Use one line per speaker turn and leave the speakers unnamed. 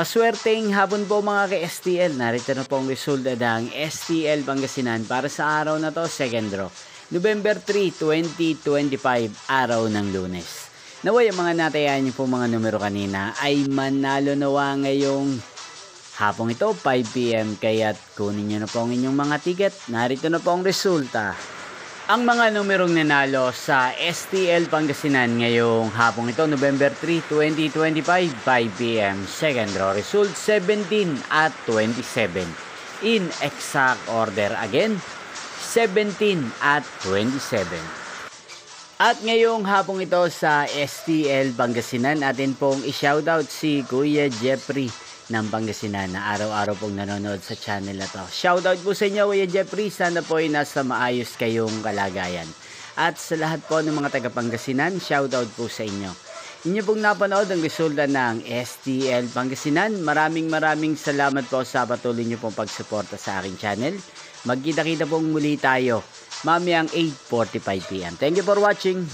Maswerteng hapon po mga ka-STL. Narito na po ang resulta ng STL Pangasinan para sa araw na to, second draw. November 3, 2025, araw ng Lunes. Naway ang mga natayan niyo po mga numero kanina ay manalo nawa ngayong hapong ito, 5 PM. Kaya't kunin niyo na po ang inyong mga ticket. Narito na po ang resulta. Ang mga numerong nanalo sa STL Pangasinan ngayong hapong ito, November 3, 2025, 5 PM. Second draw result, 17 at 27. In exact order again, 17 at 27. At ngayong hapong ito sa STL Pangasinan, atin pong i-shoutout si Kuya Jeffrey ng Pangasinan na araw-araw pong nanonood sa channel na to. Shoutout po sa inyo, Kuya Jeffrey. Sana po ay nasa maayos kayong kalagayan. At sa lahat po ng mga taga Pangasinan, shoutout po sa inyo. Inyo pong napanood ang resulta ng STL Pangasinan. Maraming salamat po sa patuloy nyo pong pagsuporta sa aking channel. Magkita-kita pong muli tayo mamayang 8:45 PM. Thank you for watching.